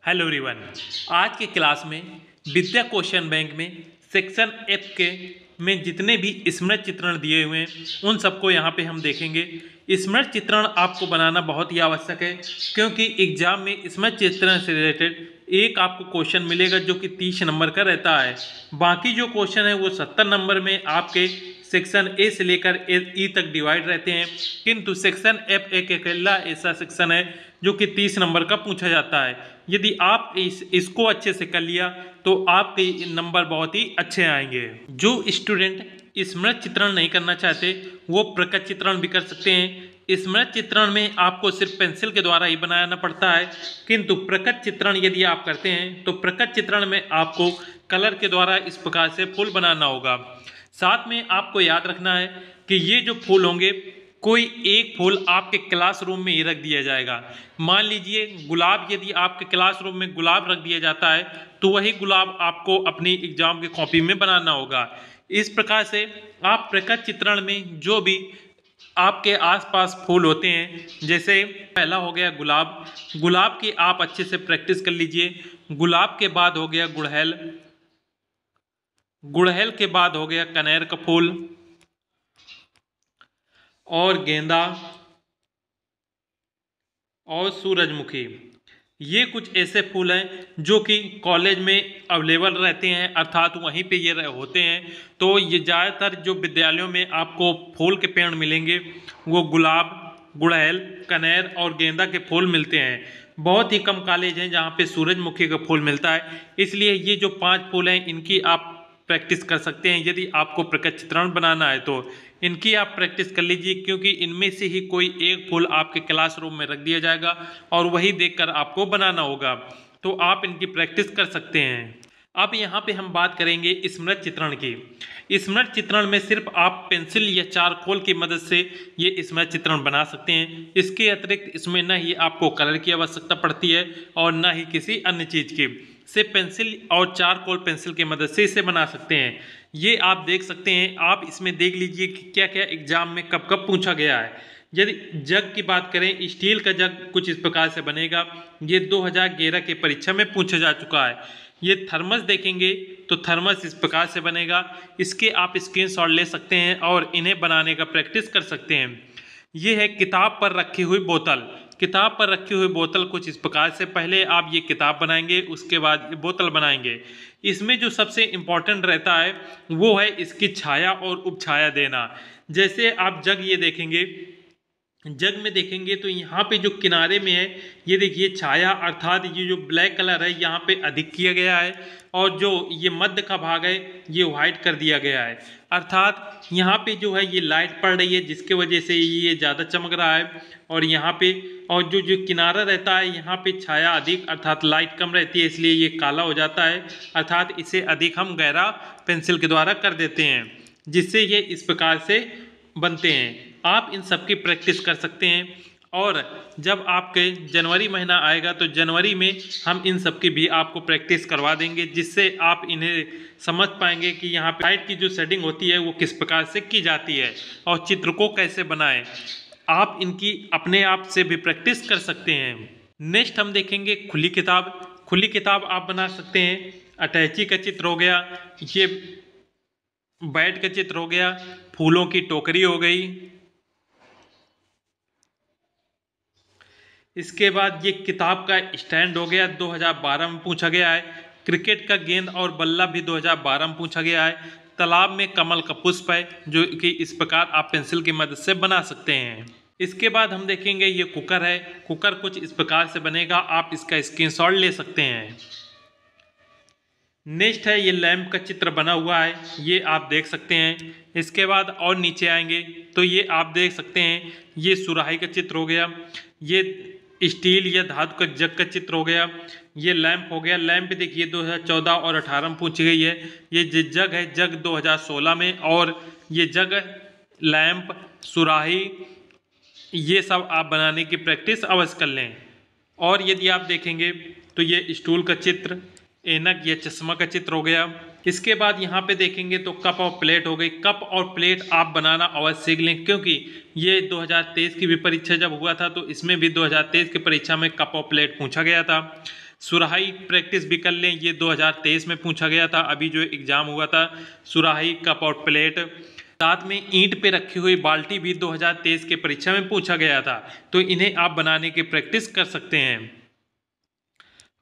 Hello everyone. आज के class में विद्या क्वेश्चन बैंक में सेक्शन एफ के में जितने भी स्मृत चित्रण दिए हुए हैं उन सबको यहाँ पे हम देखेंगे। स्मृत चित्रण आपको बनाना बहुत ही आवश्यक है, क्योंकि एग्जाम में स्मृत चित्रण से रिलेटेड एक आपको क्वेश्चन मिलेगा जो कि 30 नंबर का रहता है। बाकी जो क्वेश्चन है वो 70 नंबर में आपके सेक्शन ए से लेकर ई तक डिवाइड रहते हैं, किंतु सेक्शन एफ एक अकेला ऐसा सेक्शन है जो कि 30 नंबर का पूछा जाता है। यदि आप इसको अच्छे से कर लिया तो आपके नंबर बहुत ही अच्छे आएंगे। जो स्टूडेंट स्मृत चित्रण नहीं करना चाहते वो प्रकट चित्रण भी कर सकते हैं। स्मृत चित्रण में आपको सिर्फ पेंसिल के द्वारा ही बनाना पड़ता है, किंतु प्रकट चित्रण यदि आप करते हैं तो प्रकट चित्रण में आपको कलर के द्वारा इस प्रकार से फूल बनाना होगा। साथ में आपको याद रखना है कि ये जो फूल होंगे कोई एक फूल आपके क्लासरूम में ही रख दिया जाएगा। मान लीजिए गुलाब, यदि आपके क्लासरूम में गुलाब रख दिया जाता है तो वही गुलाब आपको अपनी एग्जाम की कॉपी में बनाना होगा। इस प्रकार से आप प्रकट चित्रण में जो भी आपके आसपास फूल होते हैं, जैसे पहला हो गया गुलाब, गुलाब की आप अच्छे से प्रैक्टिस कर लीजिए। गुलाब के बाद हो गया गुड़हल, गुड़हल के बाद हो गया कनेर का फूल और गेंदा और सूरजमुखी। ये कुछ ऐसे फूल हैं जो कि कॉलेज में अवेलेबल रहते हैं, अर्थात वहीं पे ये होते हैं। तो ये ज़्यादातर जो विद्यालयों में आपको फूल के पेड़ मिलेंगे वो गुलाब, गुड़हल, कनेर और गेंदा के फूल मिलते हैं। बहुत ही कम कॉलेज हैं जहाँ पे सूरजमुखी का फूल मिलता है। इसलिए ये जो 5 फूल हैं इनकी आप प्रैक्टिस कर सकते हैं। यदि आपको प्रकट चित्रण बनाना है तो इनकी आप प्रैक्टिस कर लीजिए, क्योंकि इनमें से ही कोई एक फूल आपके क्लासरूम में रख दिया जाएगा और वही देखकर आपको बनाना होगा। तो आप इनकी प्रैक्टिस कर सकते हैं। अब यहाँ पे हम बात करेंगे स्मृत चित्रण की। स्मृत चित्रण में सिर्फ आप पेंसिल या चारकोल की मदद से ये स्मृत चित्रण बना सकते हैं। इसके अतिरिक्त इसमें न ही आपको कलर की आवश्यकता पड़ती है और न ही किसी अन्य चीज़ की। सिर्फ पेंसिल और चारकोल पेंसिल की मदद से इसे बना सकते हैं। ये आप देख सकते हैं। आप इसमें देख लीजिए कि क्या क्या एग्जाम में कब कब पूछा गया है। यदि जग की बात करें, स्टील का जग कुछ इस प्रकार से बनेगा। ये 2011 के परीक्षा में पूछा जा चुका है। ये थर्मस देखेंगे तो थर्मस इस प्रकार से बनेगा। इसके आप स्क्रीनशॉट ले सकते हैं और इन्हें बनाने का प्रैक्टिस कर सकते हैं। ये है किताब पर रखी हुई बोतल। किताब पर रखी हुई बोतल कुछ इस प्रकार से, पहले आप ये किताब बनाएंगे, उसके बाद बोतल बनाएंगे। इसमें जो सबसे इम्पोर्टेंट रहता है वो है इसकी छाया और उपछाया देना। जैसे आप जग ये देखेंगे, जग में देखेंगे तो यहाँ पे जो किनारे में है ये देखिए छाया, अर्थात ये जो ब्लैक कलर है यहाँ पे अधिक किया गया है और जो ये मध्य का भाग है ये वाइट कर दिया गया है। अर्थात यहाँ पे जो है ये लाइट पड़ रही है जिसके वजह से ये ज़्यादा चमक रहा है, और यहाँ पे और जो जो किनारा रहता है यहाँ पे छाया अधिक अर्थात लाइट कम रहती है, इसलिए ये काला हो जाता है। अर्थात इसे अधिक हम गहरा पेंसिल के द्वारा कर देते हैं, जिससे ये इस प्रकार से बनते हैं। आप इन सब की प्रैक्टिस कर सकते हैं और जब आपके जनवरी महीना आएगा तो जनवरी में हम इन सब की भी आपको प्रैक्टिस करवा देंगे, जिससे आप इन्हें समझ पाएंगे कि यहाँ पे लाइट की जो सेटिंग होती है वो किस प्रकार से की जाती है और चित्र को कैसे बनाएं। आप इनकी अपने आप से भी प्रैक्टिस कर सकते हैं। नेक्स्ट हम देखेंगे खुली किताब। खुली किताब आप बना सकते हैं। अटैची का चित्र हो गया, ये बैट का चित्र हो गया, फूलों की टोकरी हो गई। इसके बाद ये किताब का स्टैंड हो गया, 2012 में पूछा गया है। क्रिकेट का गेंद और बल्ला भी 2012 में पूछा गया है। तालाब में कमल का पुष्प है, जो कि इस प्रकार आप पेंसिल की मदद से बना सकते हैं। इसके बाद हम देखेंगे ये कुकर है। कुकर कुछ इस प्रकार से बनेगा, आप इसका स्क्रीनशॉट ले सकते हैं। नेक्स्ट है ये लैंप का चित्र बना हुआ है, ये आप देख सकते हैं। इसके बाद और नीचे आएंगे तो ये आप देख सकते हैं, ये सुराही का चित्र हो गया, ये स्टील या धातु का जग का चित्र हो गया, ये लैंप हो गया। लैंप देखिए 2014 और 18 में पूछी गई है। ये जग है, जग 2016 में, और ये जग, लैंप, सुराही, ये सब आप बनाने की प्रैक्टिस अवश्य कर लें। और यदि आप देखेंगे तो ये स्टूल का चित्र, ऐनक या चश्मा का चित्र हो गया। इसके बाद यहाँ पे देखेंगे तो कप और प्लेट हो गई। कप और प्लेट आप बनाना अवश्य सीख लें, क्योंकि ये 2023 की भी परीक्षा जब हुआ था तो इसमें भी 2023 की परीक्षा में कप और प्लेट पूछा गया था। सुराही प्रैक्टिस भी कर लें, ये 2023 में पूछा गया था, अभी जो एग्जाम हुआ था। सुराही, कप और प्लेट। साथ में ईंट पे रखी हुई बाल्टी भी 2023 के परीक्षा में पूछा गया था, तो इन्हें आप बनाने की प्रैक्टिस कर सकते हैं।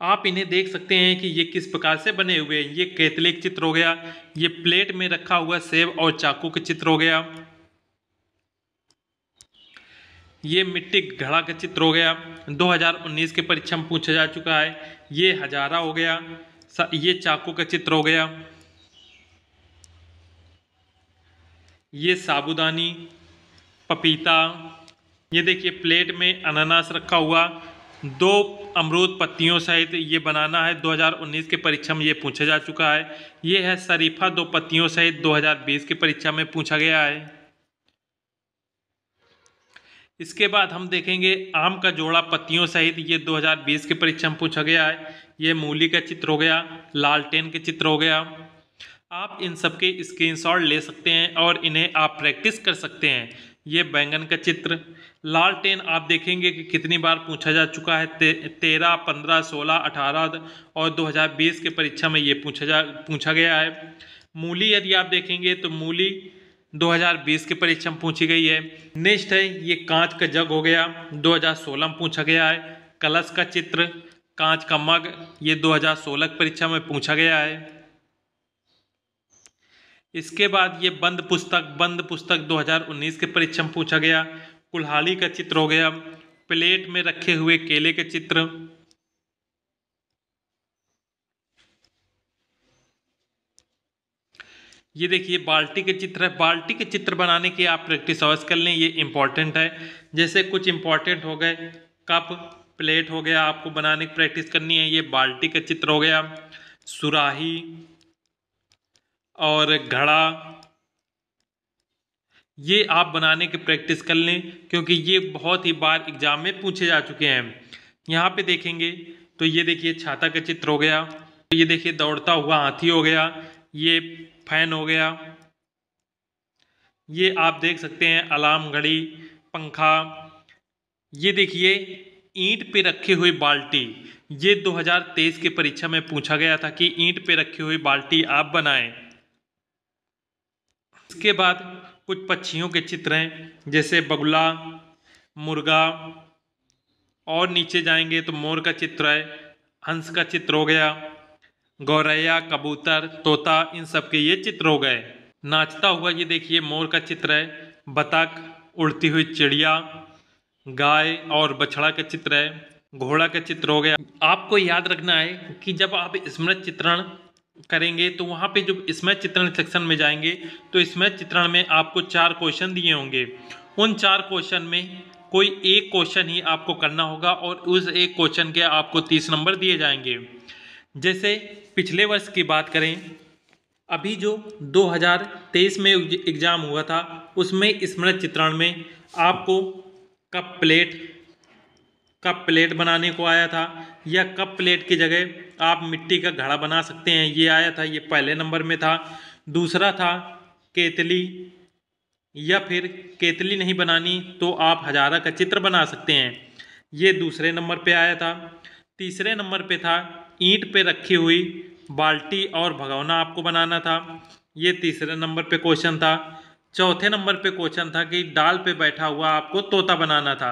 आप इन्हें देख सकते हैं कि ये किस प्रकार से बने हुए हैं। ये कैथलिक चित्र हो गया, ये प्लेट में रखा हुआ सेब और चाकू का चित्र हो गया, ये मिट्टी घड़ा का चित्र हो गया, 2019 के परीक्षा में पूछा जा चुका है। ये हजारा हो गया, ये चाकू का चित्र हो गया, ये साबूदानी, पपीता, ये देखिए प्लेट में अनानास रखा हुआ, 2 अमरूद पत्तियों सहित ये बनाना है, 2019 के परीक्षा में ये पूछा जा चुका है। ये है शरीफा 2 पत्तियों सहित, 2020 के परीक्षा में पूछा गया है। इसके बाद हम देखेंगे आम का जोड़ा पत्तियों सहित, ये 2020 के परीक्षा में पूछा गया है। ये मूली का चित्र हो गया, लालटेन के चित्र हो गया। आप इन सब के स्क्रीनशॉट ले सकते हैं और इन्हें आप प्रैक्टिस कर सकते हैं। ये बैंगन का चित्र, लालटेन आप देखेंगे कि कितनी बार पूछा जा चुका है, 13, 15, 16, 18 और 2020 के परीक्षा में ये पूछा गया है। मूली यदि आप देखेंगे तो मूली 2020 के परीक्षा में पूछी गई है। नेक्स्ट है ये कांच का जग हो गया, 2016 में पूछा गया है। कलश का चित्र, कांच का मग, ये 2016 की परीक्षा में पूछा गया है। इसके बाद ये बंद पुस्तक 2019 के परीक्षा में पूछा गया। कुल्हाड़ी का चित्र हो गया, प्लेट में रखे हुए केले के चित्र, ये देखिए बाल्टी के चित्र है। बाल्टी के चित्र बनाने की आप प्रैक्टिस अवश्य कर लें, ये इंपॉर्टेंट है। जैसे कुछ इंपॉर्टेंट हो गए, कप, प्लेट हो गया, आपको बनाने की प्रैक्टिस करनी है। ये बाल्टी का चित्र हो गया, सुराही और घड़ा, ये आप बनाने की प्रैक्टिस कर लें क्योंकि ये बहुत ही बार एग्जाम में पूछे जा चुके हैं। यहाँ पे देखेंगे तो ये देखिए छाता का चित्र हो गया, ये देखिए दौड़ता हुआ हाथी हो गया, ये फैन हो गया, ये आप देख सकते हैं अलार्म घड़ी, पंखा। ये देखिए ईंट पे रखी हुई बाल्टी, ये 2023 की परीक्षा में पूछा गया था कि ईंट पे रखी हुई बाल्टी आप बनाएं। इसके बाद कुछ पक्षियों के चित्र हैं, जैसे बगुला, मुर्गा, और नीचे जाएंगे तो मोर का चित्र है, हंस का चित्र हो गया, गौरैया, कबूतर, तोता, इन सब के ये चित्र हो गए। नाचता हुआ ये देखिए मोर का चित्र है, बतख, उड़ती हुई चिड़िया, गाय और बछड़ा का चित्र है, घोड़ा का चित्र हो गया। आपको याद रखना है कि जब आप स्मृति चित्रण करेंगे तो वहाँ पे जो स्मृति चित्रण सेक्शन में जाएंगे तो स्मृति चित्रण में आपको 4 क्वेश्चन दिए होंगे। उन 4 क्वेश्चन में कोई एक क्वेश्चन ही आपको करना होगा और उस एक क्वेश्चन के आपको 30 नंबर दिए जाएंगे। जैसे पिछले वर्ष की बात करें, अभी जो 2023 में एग्जाम हुआ था उसमें स्मृति चित्रण में आपको कप प्लेट बनाने को आया था, या कप प्लेट की जगह आप मिट्टी का घड़ा बना सकते हैं, ये आया था, ये पहले नंबर में था। दूसरा था केतली, या फिर केतली नहीं बनानी तो आप हजारा का चित्र बना सकते हैं, ये दूसरे नंबर पे आया था। तीसरे नंबर पे था ईंट पे रखी हुई बाल्टी और भगोना आपको बनाना था, ये तीसरे नंबर पे क्वेश्चन था। चौथे नंबर पे क्वेश्चन था कि डाल पे बैठा हुआ आपको तोता बनाना था।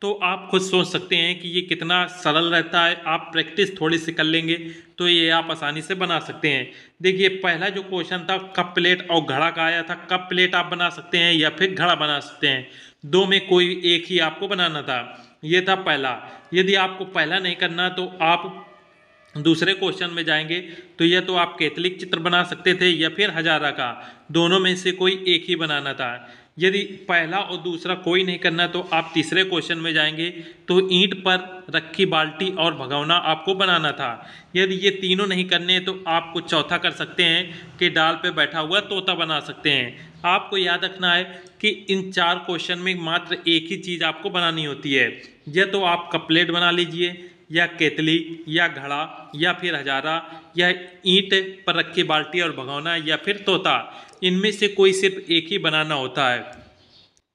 तो आप खुद सोच सकते हैं कि ये कितना सरल रहता है। आप प्रैक्टिस थोड़ी सी कर लेंगे तो ये आप आसानी से बना सकते हैं। देखिए पहला जो क्वेश्चन था कप प्लेट और घड़ा का आया था। कप प्लेट आप बना सकते हैं या फिर घड़ा बना सकते हैं, दो में कोई एक ही आपको बनाना था, ये था पहला। यदि आपको पहला नहीं करना तो आप दूसरे क्वेश्चन में जाएंगे तो यह तो आप कैथलिक चित्र बना सकते थे या फिर हजारा का, दोनों में से कोई एक ही बनाना था। यदि पहला और दूसरा कोई नहीं करना तो आप तीसरे क्वेश्चन में जाएंगे तो ईंट पर रखी बाल्टी और भगोना आपको बनाना था। यदि ये तीनों नहीं करने तो आपको चौथा कर सकते हैं कि डाल पे बैठा हुआ तोता बना सकते हैं। आपको याद रखना है कि इन 4 क्वेश्चन में मात्र एक ही चीज़ आपको बनानी होती है, या तो आप कपलेट बना लीजिए या केतली या घड़ा या फिर हजारा या ईंट पर रखी बाल्टी और भगोना या फिर तोता, इनमें से कोई सिर्फ एक ही बनाना होता है।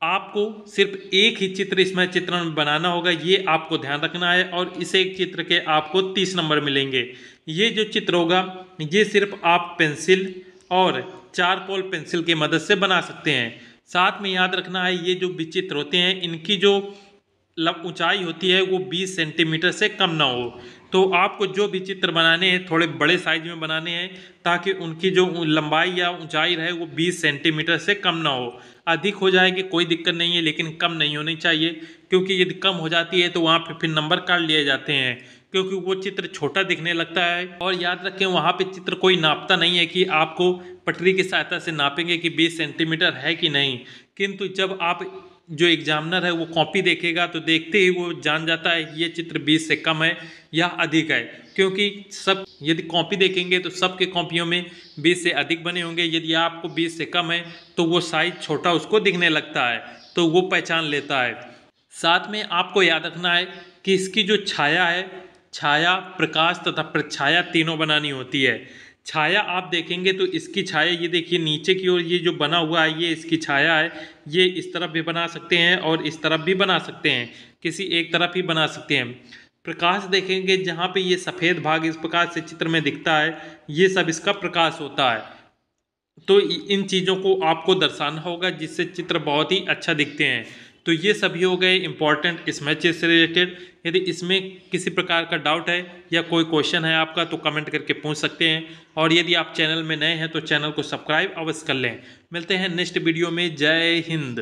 आपको सिर्फ एक ही चित्र इसमें चित्रण बनाना होगा, ये आपको ध्यान रखना है। और इस एक चित्र के आपको 30 नंबर मिलेंगे। ये जो चित्र होगा ये सिर्फ आप पेंसिल और चारकोल पेंसिल की मदद से बना सकते हैं। साथ में याद रखना है ये जो भी चित्र होते हैं इनकी जो ऊंचाई होती है वो 20 सेंटीमीटर से कम ना हो। तो आपको जो भी चित्र बनाने हैं थोड़े बड़े साइज में बनाने हैं ताकि उनकी जो लंबाई या ऊंचाई रहे वो 20 सेंटीमीटर से कम ना हो। अधिक हो जाएगी कोई दिक्कत नहीं है, लेकिन कम नहीं होनी चाहिए, क्योंकि यदि कम हो जाती है तो वहाँ पे फिर नंबर काट लिए जाते हैं, क्योंकि वो चित्र छोटा दिखने लगता है। और याद रखें वहाँ पे चित्र कोई नापता नहीं है कि आपको पटरी की सहायता से नापेंगे कि 20 सेंटीमीटर है कि नहीं, किंतु जब आप जो एग्जामिनर है वो कॉपी देखेगा तो देखते ही वो जान जाता है कि ये चित्र 20 से कम है या अधिक है, क्योंकि सब यदि कॉपी देखेंगे तो सबके कॉपियों में 20 से अधिक बने होंगे। यदि आपको 20 से कम है तो वो साइज छोटा उसको दिखने लगता है, तो वो पहचान लेता है। साथ में आपको याद रखना है कि इसकी जो छाया है, छाया, प्रकाश तथा प्रछाया तीनों बनानी होती है। छाया आप देखेंगे तो इसकी छाया ये देखिए नीचे की ओर ये जो बना हुआ है ये इसकी छाया है। ये इस तरफ भी बना सकते हैं और इस तरफ भी बना सकते हैं, किसी एक तरफ ही बना सकते हैं। प्रकाश देखेंगे जहाँ पे ये सफ़ेद भाग इस प्रकार से चित्र में दिखता है ये सब इसका प्रकाश होता है। तो इन चीज़ों को आपको दर्शाना होगा जिससे चित्र बहुत ही अच्छा दिखते हैं। तो ये सभी हो गए इंपॉर्टेंट इस मैचेस से रिलेटेड। यदि इसमें किसी प्रकार का डाउट है या कोई क्वेश्चन है आपका तो कमेंट करके पूछ सकते हैं। और यदि आप चैनल में नए हैं तो चैनल को सब्सक्राइब अवश्य कर लें। मिलते हैं नेक्स्ट वीडियो में। जय हिंद।